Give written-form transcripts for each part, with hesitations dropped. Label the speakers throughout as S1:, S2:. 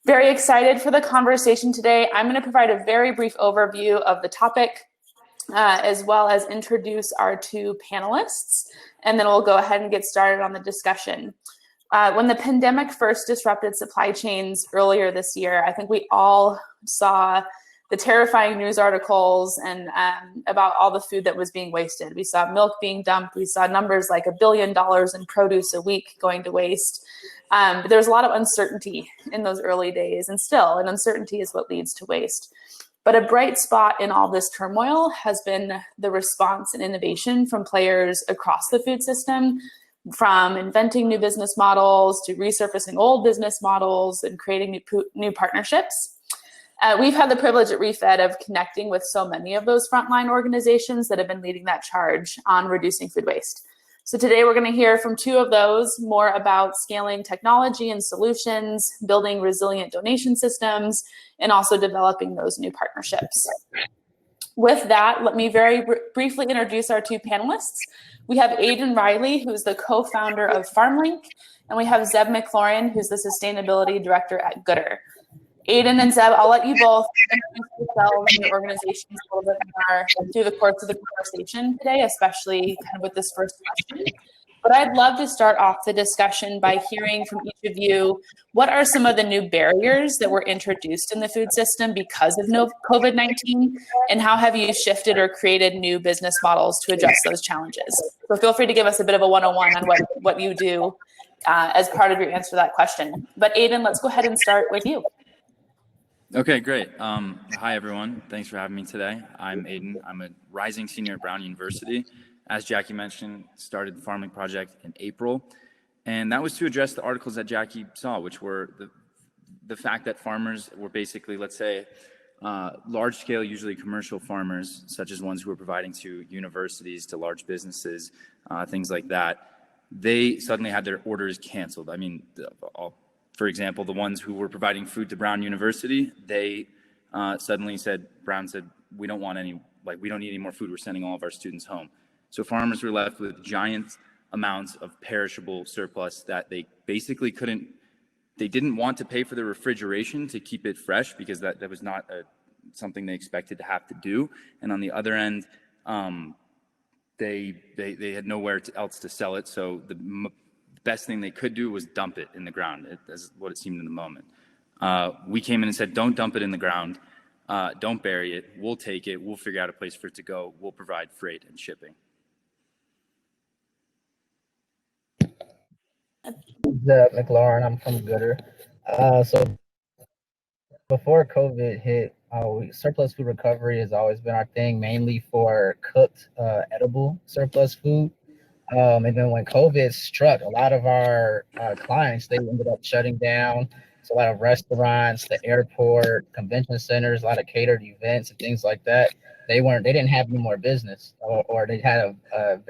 S1: Very excited for the conversation today. I'm going to provide a very brief overview of the topic, as well as introduce our two panelists, and then we'll go ahead and get started on the discussion. When the pandemic first disrupted supply chains earlier this year, I think we all saw the terrifying news articles and about all the food that was being wasted. We saw milk being dumped. We saw numbers like $1 billion in produce a week going to waste. But there was a lot of uncertainty in those early days, and still, and uncertainty is what leads to waste. But a bright spot in all this turmoil has been the response and innovation from players across the food system, from inventing new business models to resurfacing old business models and creating new partnerships. We've had the privilege at ReFed of connecting with so many of those frontline organizations that have been leading that charge on reducing food waste. So today we're going to hear from two of those, more about scaling technology and solutions, building resilient donation systems, and also developing those new partnerships. With that, let me very briefly introduce our two panelists. We have Aidan Reilly, who's the co-founder of FarmLink, and we have Zeb McLaurin, who's the sustainability director at Goodr. Aidan and Zeb, I'll let you both introduce yourselves and your organizations a little bit more through the course of the conversation today, especially kind of with this first question. But I'd love to start off the discussion by hearing from each of you, what are some of the new barriers that were introduced in the food system because of COVID-19, and how have you shifted or created new business models to address those challenges? So feel free to give us a bit of a 101 on what you do as part of your answer to that question. But Aidan, let's go ahead and start with you.
S2: Okay, great. Hi, everyone. Thanks for having me today. I'm Aidan. I'm a rising senior at Brown University. As Jackie mentioned, started the FarmLink project in April. And that was to address the articles that Jackie saw, which were the fact that farmers were basically, let's say, large-scale, usually commercial farmers, such as ones who were providing to universities, to large businesses, things like that. They suddenly had their orders canceled. I mean, for example, the ones who were providing food to Brown University, they suddenly said, Brown said, we don't need any more food. We're sending all of our students home. So farmers were left with giant amounts of perishable surplus that they basically they didn't want to pay for the refrigeration to keep it fresh because that was not something they expected to have to do. And on the other end, they had nowhere else to sell it. So the best thing they could do was dump it in the ground. That's what it seemed in the moment. We came in and said, don't dump it in the ground. Don't bury it. We'll take it. We'll figure out a place for it to go. We'll provide freight and shipping.
S3: McLaurin, I'm from Goodr. So before COVID hit, surplus food recovery has always been our thing, mainly for cooked, edible surplus food. And then when COVID struck, a lot of our clients, they ended up shutting down. So a lot of restaurants, the airport, convention centers, a lot of catered events and things like that. They didn't have any more business, or they had a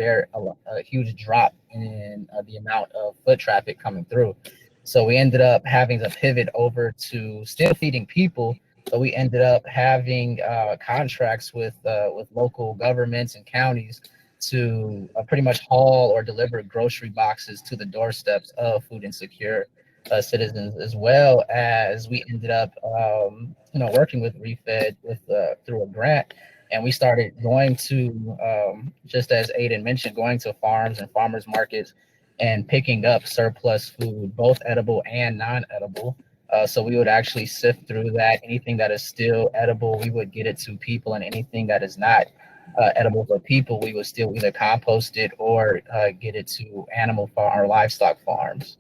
S3: huge drop in the amount of foot traffic coming through. So we ended up having to pivot over to still feeding people, but we ended up having contracts with local governments and counties to pretty much haul or deliver grocery boxes to the doorsteps of food insecure citizens, as well as we ended up working with ReFed through a grant. And we started going to, just as Aidan mentioned, going to farms and farmers markets and picking up surplus food, both edible and non-edible. So we would actually sift through that. Anything that is still edible, we would get it to people, and anything that is not edible for people, we would still either compost it or get it to animal farm or livestock farms.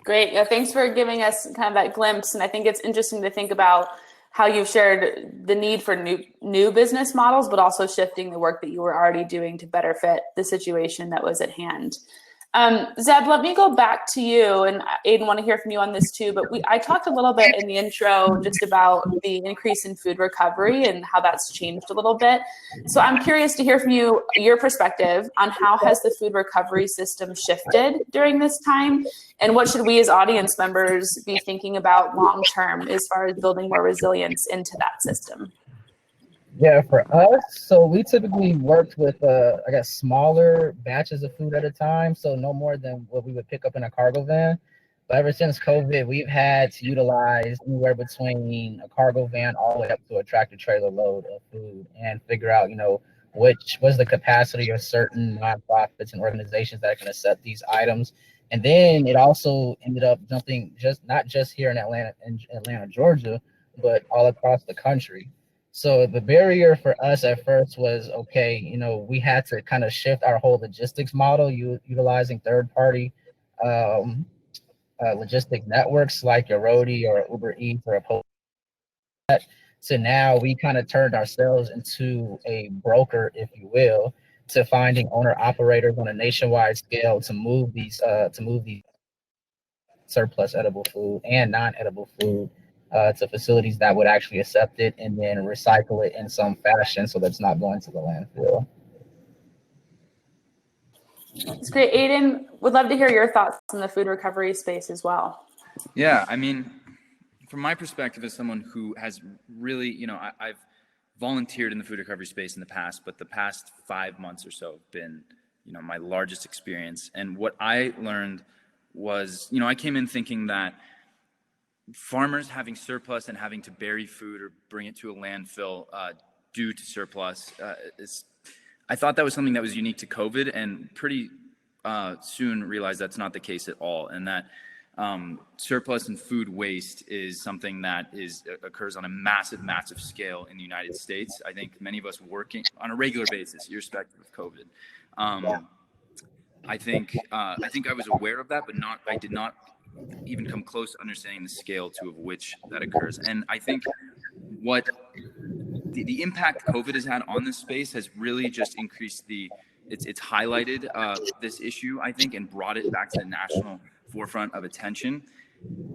S1: Great. Yeah, thanks for giving us kind of that glimpse. And I think it's interesting to think about how you've shared the need for new business models, but also shifting the work that you were already doing to better fit the situation that was at hand. Zeb, let me go back to you, and Aidan, want to hear from you on this too, but I talked a little bit in the intro just about the increase in food recovery and how that's changed a little bit. So I'm curious to hear from you, your perspective on how has the food recovery system shifted during this time, and what should we as audience members be thinking about long-term as far as building more resilience into that system?
S3: Yeah, for us, so we typically worked with, smaller batches of food at a time. So no more than what we would pick up in a cargo van. But ever since COVID, we've had to utilize anywhere between a cargo van all the way up to a tractor trailer load of food and figure out, which was the capacity of certain nonprofits and organizations that can accept these items. And then it also ended up jumping not just here in Atlanta, Georgia, but all across the country. So the barrier for us at first was, okay, we had to kind of shift our whole logistics model, utilizing third party logistic networks like your Roadie or Uber Eats or a Post. So now we kind of turned ourselves into a broker, if you will, to finding owner operators on a nationwide scale to move these surplus edible food and non-edible food to facilities that would actually accept it and then recycle it in some fashion so that's not going to the landfill.
S1: It's great. Aidan, would love to hear your thoughts on the food recovery space as well.
S2: Yeah, I mean, from my perspective as someone who has really, I've volunteered in the food recovery space in the past, but the past 5 months or so have been, my largest experience. And what I learned was, I came in thinking that farmers having surplus and having to bury food or bring it to a landfill due to surplus I thought that was something that was unique to COVID, and pretty soon realized that's not the case at all, and that surplus and food waste is something that occurs on a massive scale in the United States. I think many of us working on a regular basis, irrespective of COVID. I think I was aware of that, but I did not even come close to understanding the scale to of which that occurs. And I think what the impact COVID has had on this space has really just increased it's highlighted this issue, I think, and brought it back to the national forefront of attention.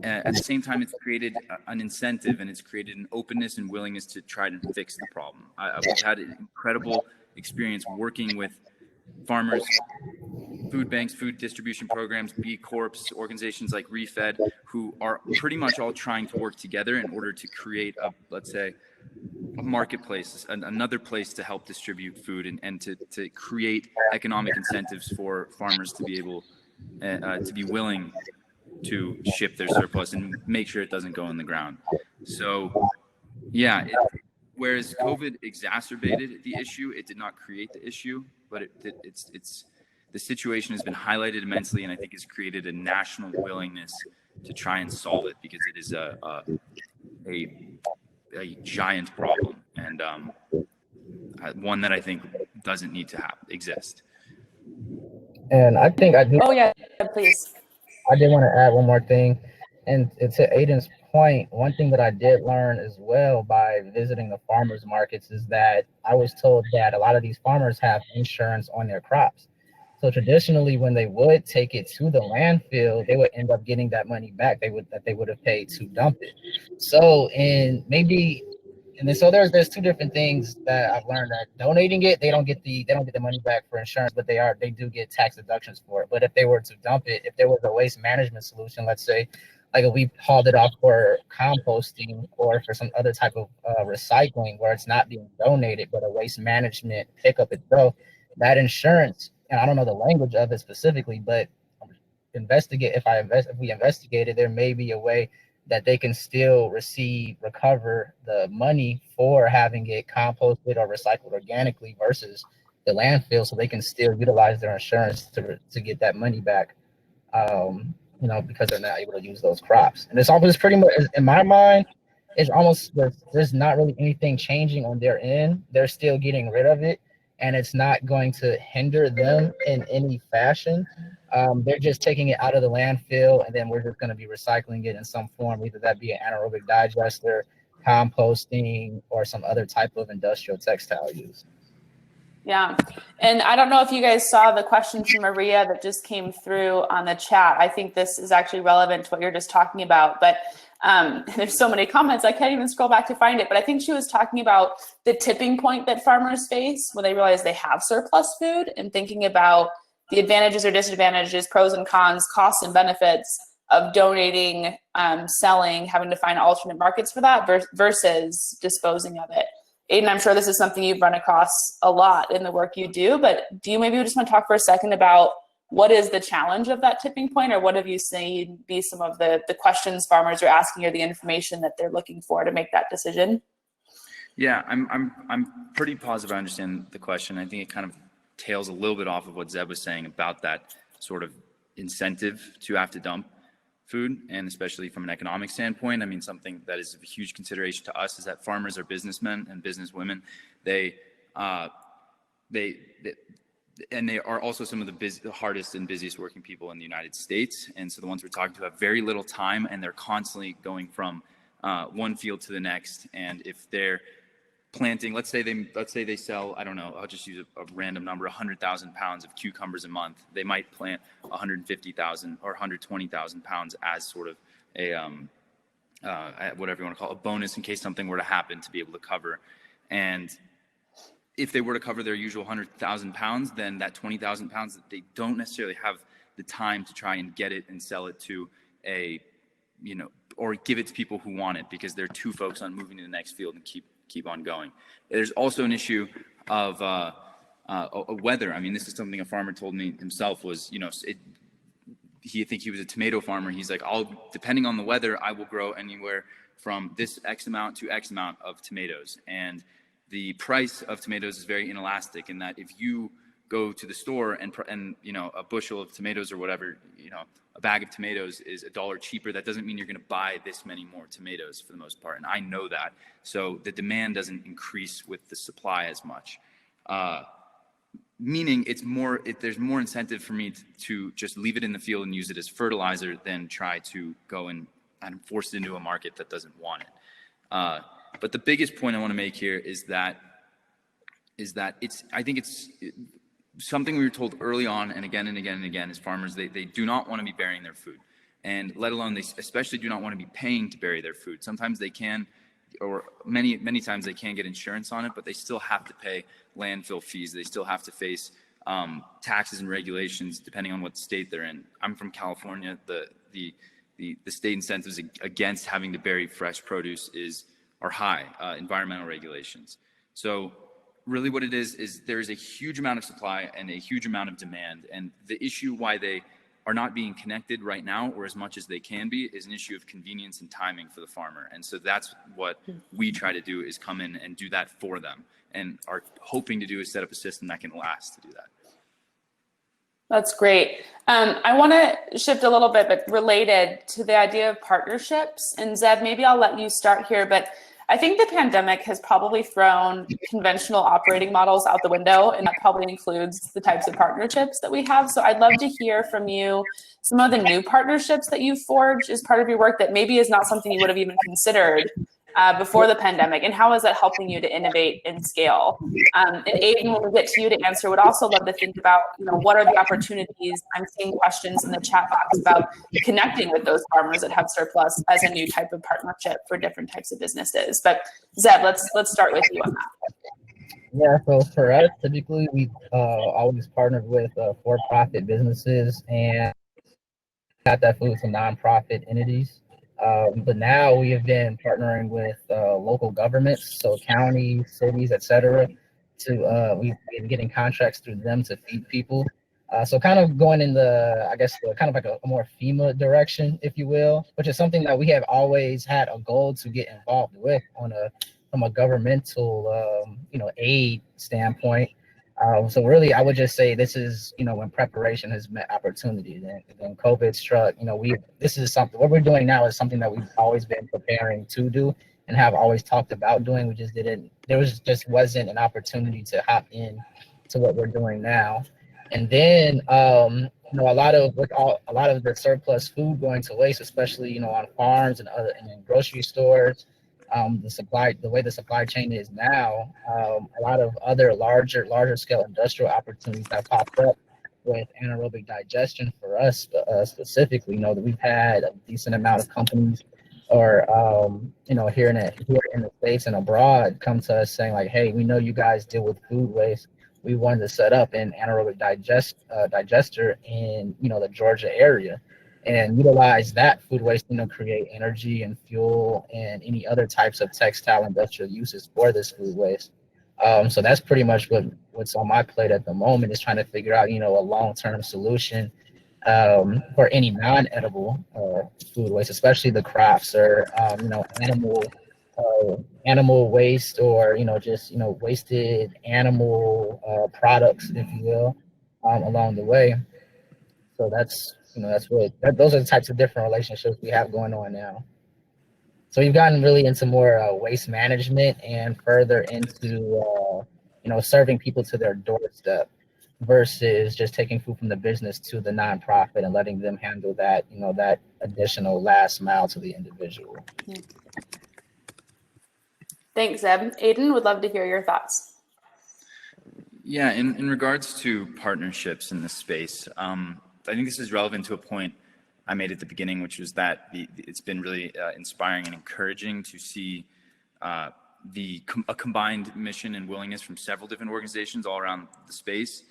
S2: At the same time, it's created an incentive and it's created an openness and willingness to try to fix the problem. We've had an incredible experience working with farmers, food banks, food distribution programs, B Corps, organizations like Refed, who are pretty much all trying to work together in order to create let's say, a marketplace, another place to help distribute food and to create economic incentives for farmers to be able to be willing to ship their surplus and make sure it doesn't go in the ground. So, yeah, whereas COVID exacerbated the issue, it did not create the issue, but it's the situation has been highlighted immensely, and I think has created a national willingness to try and solve it because it is a giant problem and one that I think doesn't need to exist.
S3: And I think I do.
S1: Oh yeah, please.
S3: I did want to add one more thing, and to Aidan's point, one thing that I did learn as well by visiting the farmers markets is that I was told that a lot of these farmers have insurance on their crops. So traditionally, when they would take it to the landfill, they would end up getting that money back. They would have paid to dump it. So so there's two different things that I've learned. That donating it, they don't get the money back for insurance, but they do get tax deductions for it. But if they were to dump it, if there was a waste management solution, let's say, like if we hauled it off for composting or for some other type of recycling where it's not being donated, but a waste management pickup itself, that insurance, and I don't know the language of it specifically, but if we investigate it, there may be a way that they can still recover the money for having it composted or recycled organically versus the landfill, so they can still utilize their insurance to get that money back, because they're not able to use those crops. And it's almost pretty much, in my mind, it's almost, there's not really anything changing on their end. They're still getting rid of it, and it's not going to hinder them in any fashion. They're just taking it out of the landfill, and then we're just going to be recycling it in some form, either that be an anaerobic digester, composting, or some other type of industrial textile use.
S1: Yeah. And I don't know if you guys saw the question from Maria that just came through on the chat. I think this is actually relevant to what you're just talking about, but there's so many comments, I can't even scroll back to find it. But I think she was talking about the tipping point that farmers face when they realize they have surplus food, and thinking about the advantages or disadvantages, pros and cons, costs and benefits of donating, selling, having to find alternate markets for that versus disposing of it. Aidan, I'm sure this is something you've run across a lot in the work you do, but do you maybe just want to talk for a second about what is the challenge of that tipping point, or what have you seen be some of the questions farmers are asking or the information that they're looking for to make that decision?
S2: Yeah, I'm pretty positive I understand the question. I think it kind of tails a little bit off of what Zeb was saying about that sort of incentive to have to dump food, and especially from an economic standpoint. I mean, something that is a huge consideration to us is that farmers are businessmen and businesswomen. They are also some of the hardest and busiest working people in the United States. And so the ones we're talking to have very little time, and they're constantly going from one field to the next. And if they're planting, let's say they sell, I don't know, I'll just use a random number, 100,000 pounds of cucumbers a month. They might plant 150,000 or 120,000 pounds as sort of a whatever you want to call it, a bonus in case something were to happen, to be able to cover. And if they were to cover their usual 100,000 pounds, then that 20,000 pounds, that they don't necessarily have the time to try and get it and sell it to or give it to people who want it, because they're too focused on moving to the next field and keep on going. There's also an issue of weather. I mean, this is something a farmer told me himself was, he was a tomato farmer. He's like, depending on the weather, I will grow anywhere from this X amount to X amount of tomatoes. And the price of tomatoes is very inelastic, in that if you go to the store and a bushel of tomatoes or whatever, a bag of tomatoes is $1 cheaper, that doesn't mean you're going to buy this many more tomatoes for the most part. And I know that. So the demand doesn't increase with the supply as much. Meaning there's more incentive for me to just leave it in the field and use it as fertilizer than try to go and force it into a market that doesn't want it. But the biggest point I want to make here is that I think it's something we were told early on, and again and again and again, as farmers, they do not want to be burying their food, and let alone they especially do not want to be paying to bury their food. Sometimes they can, or many times they can get insurance on it, but they still have to pay landfill fees. They still have to face taxes and regulations depending on what state they're in. I'm from California. The state incentives against having to bury fresh produce are high, environmental regulations. So really what it is there is a huge amount of supply and a huge amount of demand. And the issue why they are not being connected right now, or as much as they can be, is an issue of convenience and timing for the farmer. And so that's what we try to do, is come in and do that for them, and are hoping to do is set up a system that can last to do that.
S1: That's great. I want to shift a little bit, but related to the idea of partnerships. And Zeb, maybe I'll let you start here, but I think the pandemic has probably thrown conventional operating models out the window, and that probably includes the types of partnerships that we have. So I'd love to hear from you some of the new partnerships that you've forged as part of your work that maybe is not something you would have even considered before the pandemic, and how is that helping you to innovate and scale? And Aidan, when we get to you to answer, would also love to think about, what are the opportunities? I'm seeing questions in the chat box about connecting with those farmers that have surplus as a new type of partnership for different types of businesses. But Zeb, let's start with you on that.
S3: Yeah, so for us, typically we always partnered with for-profit businesses and got that food to nonprofit entities. But now we have been partnering with local governments, so counties, cities, etc. We've been getting contracts through them to feed people. So kind of going in kind of like a more FEMA direction, if you will, which is something that we have always had a goal to get involved with from a governmental, aid standpoint. So really, I would just say this is, when preparation has met opportunity. Then COVID struck. This is something. What we're doing now is something that we've always been preparing to do and have always talked about doing. We just didn't. Wasn't an opportunity to hop in to what we're doing now. And then, a lot of the surplus food going to waste, especially on farms and in grocery stores. The way the supply chain is now, a lot of other larger scale industrial opportunities have popped up with anaerobic digestion for us specifically. That we've had a decent amount of companies or here in the States and abroad come to us saying like, hey, we know you guys deal with food waste. We wanted to set up an anaerobic digester in the Georgia area, and utilize that food waste, create energy and fuel and any other types of textile industrial uses for this food waste. So that's pretty much what's on my plate at the moment, is trying to figure out, a long-term solution for any non-edible food waste, especially the crafts or animal waste, or just wasted animal products, if you will, along the way. So those are the types of different relationships we have going on now. So we've gotten really into more waste management, and further into serving people to their doorstep, versus just taking food from the business to the nonprofit and letting them handle that that additional last mile to the individual.
S1: Thanks, Zeb. Aidan, would love to hear your thoughts.
S2: Yeah, in regards to partnerships in this space, I think this is relevant to a point I made at the beginning, which was that it's been really inspiring and encouraging to see a combined mission and willingness from several different organizations all around the space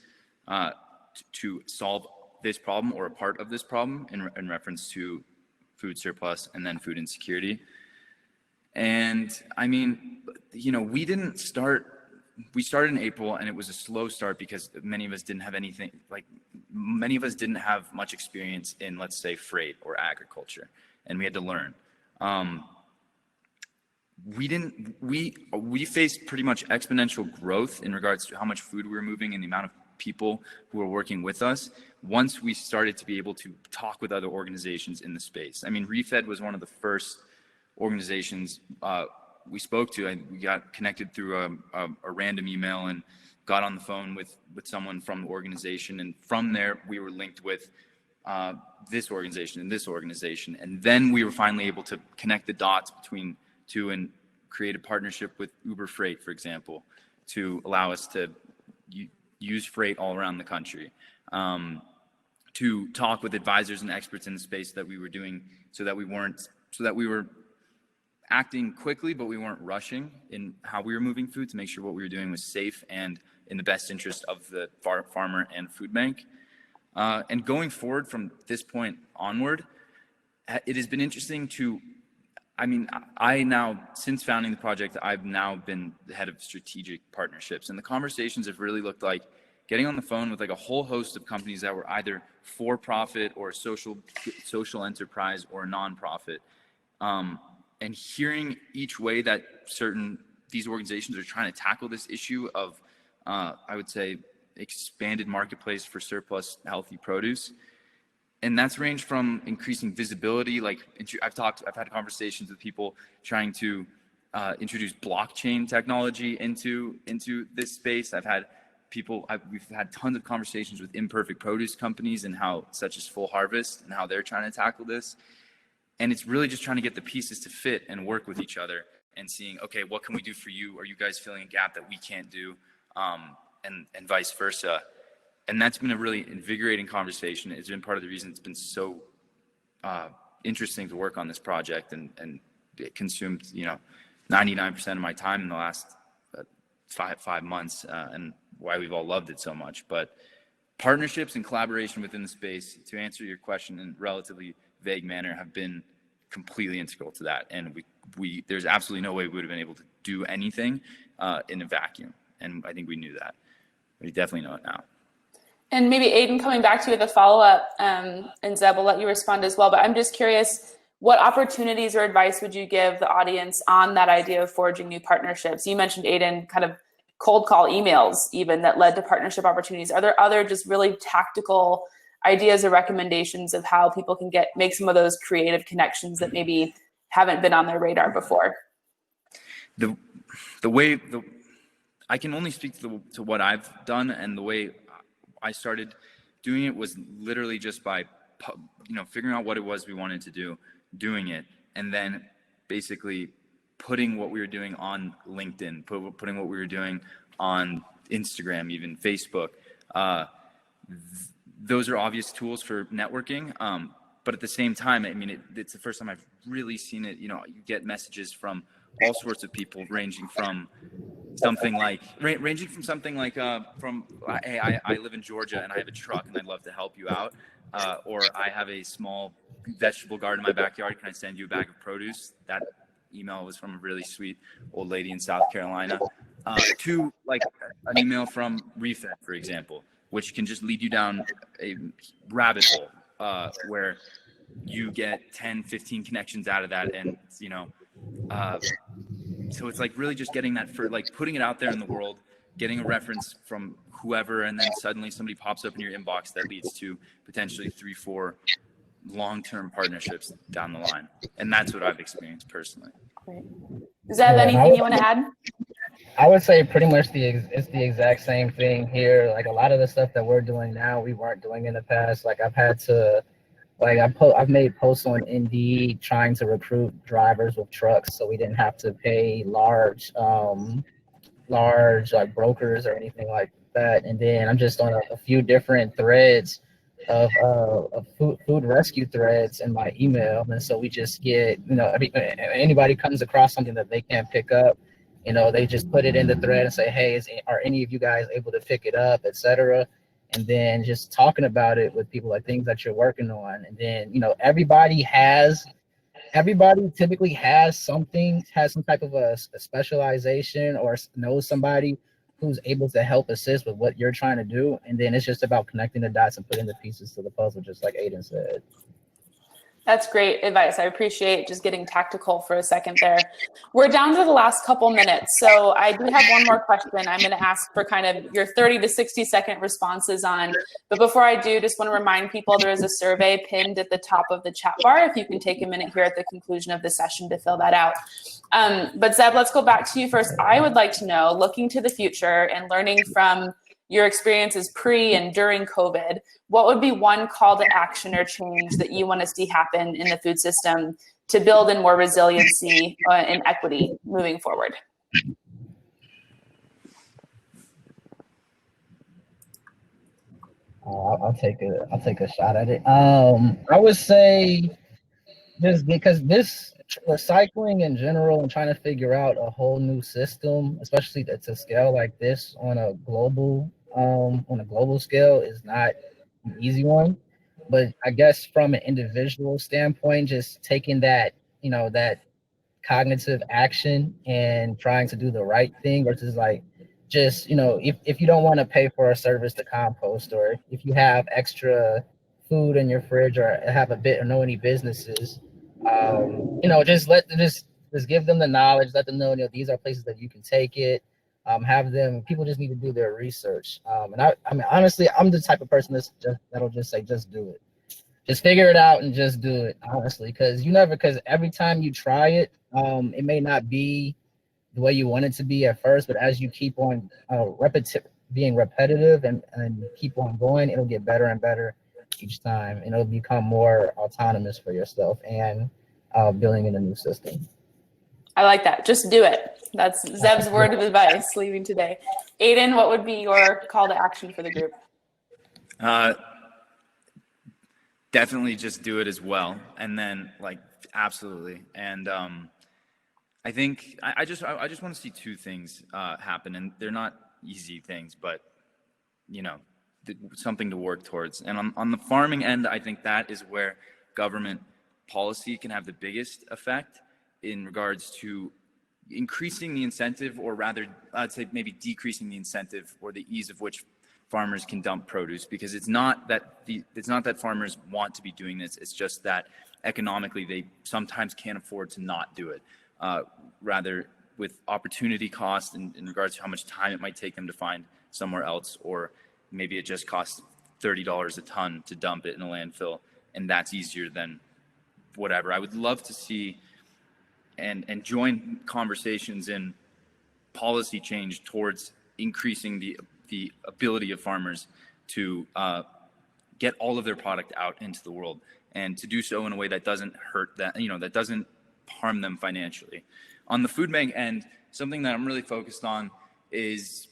S2: to solve this problem, or a part of this problem, in reference to food surplus and then food insecurity. And I mean, we started in April, and it was a slow start because many of us didn't have much experience in, let's say, freight or agriculture, and we had to learn. We faced pretty much exponential growth in regards to how much food we were moving and the amount of people who were working with us once we started to be able to talk with other organizations in the space. I mean, Refed was one of the first organizations we spoke to. We got connected through a random email and got on the phone with someone from the organization, and from there we were linked with this organization and this organization, and then we were finally able to connect the dots between two and create a partnership with Uber Freight, for example, to allow us to use freight all around the country, to talk with advisors and experts in the space that we were doing, so that we were acting quickly, but we weren't rushing in how we were moving food, to make sure what we were doing was safe and in the best interest of the farmer and food bank. And going forward from this point onward, it has been interesting since founding the project, I've now been the head of strategic partnerships, and the conversations have really looked like getting on the phone with like a whole host of companies that were either for-profit or social enterprise or nonprofit, and hearing each way that these organizations are trying to tackle this issue of, I would say, expanded marketplace for surplus healthy produce. And that's ranged from increasing visibility. Like I've had conversations with people trying to introduce blockchain technology into this space. We've had tons of conversations with imperfect produce companies, and such as Full Harvest, and how they're trying to tackle this. And it's really just trying to get the pieces to fit and work with each other, and seeing, okay, what can we do for you? Are you guys filling a gap that we can't do? And vice versa. And that's been a really invigorating conversation. It's been part of the reason it's been so interesting to work on this project, and it consumed 99% of my time in the last 5 months, and why we've all loved it so much. But partnerships and collaboration within the space, to answer your question in a relatively vague manner, have been completely integral to that. And there's absolutely no way we would have been able to do anything in a vacuum. And I think we knew that. We definitely know it now.
S1: And maybe Aidan, coming back to you with a follow-up, and Zeb, will let you respond as well, but I'm just curious, what opportunities or advice would you give the audience on that idea of forging new partnerships? You mentioned, Aidan, kind of cold call emails even that led to partnership opportunities. Are there other just really tactical ideas or recommendations of how people can make some of those creative connections that maybe haven't been on their radar before?
S2: I can only speak to what I've done, and the way I started doing it was literally just by figuring out what it was we wanted to do, doing it, and then basically putting what we were doing on LinkedIn, putting what we were doing on Instagram, even Facebook. Those are obvious tools for networking, but at the same time, I mean, it's the first time I've really seen it. You get messages from all sorts of people, ranging from something like hey, I live in Georgia and I have a truck and I'd love to help you out, or I have a small vegetable garden in my backyard, can I send you a bag of produce? That email was from a really sweet old lady in South Carolina. to like an email from Refit, for example, which can just lead you down a rabbit hole where you get 10, 15 connections out of that. And, so it's like really just getting that for like putting it out there in the world, getting a reference from whoever, and then suddenly somebody pops up in your inbox that leads to potentially 3-4 long-term partnerships down the line. And that's what I've experienced personally.
S1: Great. Zeb, anything you want to add?
S3: I would say pretty much it's the exact same thing here. Like a lot of the stuff that we're doing now, we weren't doing in the past. Like I've made posts on Indeed trying to recruit drivers with trucks, so we didn't have to pay large like brokers or anything like that. And then I'm just on a few different threads of food rescue threads in my email, and so we just get anybody comes across something that they can't pick up, they just put it in the thread and say, hey, are any of you guys able to pick it up, etc. And then just talking about it with people, like things that you're working on. And then everybody typically has some type of a specialization or knows somebody who's able to help assist with what you're trying to do. And then it's just about connecting the dots and putting the pieces to the puzzle, just like Aidan said.
S1: That's great advice. I appreciate just getting tactical for a second there. We're down to the last couple minutes, so I do have one more question I'm going to ask for kind of your 30 to 60-second responses on. But before I do, just want to remind people there is a survey pinned at the top of the chat bar if you can take a minute here at the conclusion of the session to fill that out. But Zeb, let's go back to you first. I would like to know, looking to the future and learning from your experiences pre and during COVID, what would be one call to action or change that you want to see happen in the food system to build in more resiliency and equity moving forward?
S3: I'll take a shot at it. I would say just because this recycling in general and trying to figure out a whole new system, especially to scale like this on a global scale, is not an easy one. But I guess from an individual standpoint, just taking that cognitive action and trying to do the right thing versus like just if you don't want to pay for a service to compost, or if you have extra food in your fridge or have a bit or know any businesses, just give them the knowledge, let them know these are places that you can take it. People just need to do their research. And I mean, honestly, I'm the type of person that'll just say, just do it. Just figure it out and just do it, honestly, because every time you try it, it may not be the way you want it to be at first, but as you keep on being repetitive and keep on going, it'll get better and better each time, and it'll become more autonomous for yourself and building in a new system.
S1: I like that. Just do it. That's Zeb's word of advice leaving today. Aidan, what would be your call to action for the group?
S2: Definitely just do it as well. And then absolutely. And I think I just want to see two things happen, and they're not easy things, but something to work towards. And on the farming end, I think that is where government policy can have the biggest effect in regards to increasing the incentive, or rather, I'd say maybe decreasing the incentive or the ease of which farmers can dump produce, because it's not that farmers want to be doing this. It's just that economically they sometimes can't afford to not do it. Rather, with opportunity cost in regards to how much time it might take them to find somewhere else, or maybe it just costs $30 a ton to dump it in a landfill, and that's easier than whatever. I would love to see and join conversations in policy change towards increasing the ability of farmers to get all of their product out into the world, and to do so in a way that doesn't hurt that, that doesn't harm them financially. On the food bank end, something that I'm really focused on is,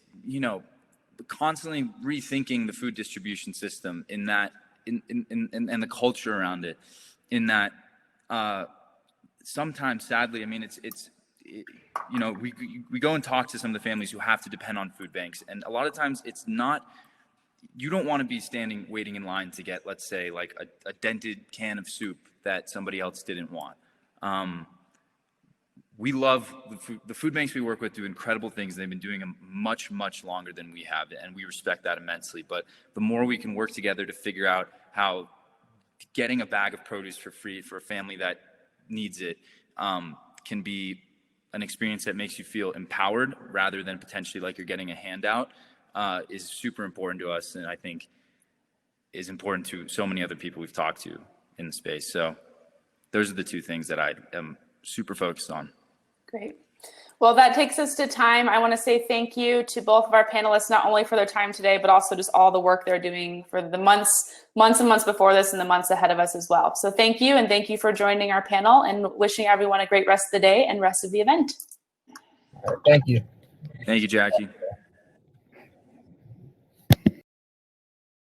S2: constantly rethinking the food distribution system in the culture around it, in that sometimes, sadly, I mean, we go and talk to some of the families who have to depend on food banks, and a lot of times it's not, you don't want to be waiting in line to get, let's say, like a dented can of soup that somebody else didn't want. we love the food banks we work with do incredible things. They've been doing them much, much longer than we have, and we respect that immensely. But the more we can work together to figure out how getting a bag of produce for free for a family that needs it can be an experience that makes you feel empowered rather than potentially like you're getting a handout is super important to us, and I think is important to so many other people we've talked to in the space. So those are the two things that I am super focused on.
S1: Great. Well, that takes us to time. I want to say thank you to both of our panelists, not only for their time today, but also just all the work they're doing for the months and months before this and the months ahead of us as well. So thank you, and thank you for joining our panel, and wishing everyone a great rest of the day and rest of the event.
S3: All right, thank you.
S2: Thank you, Jackie.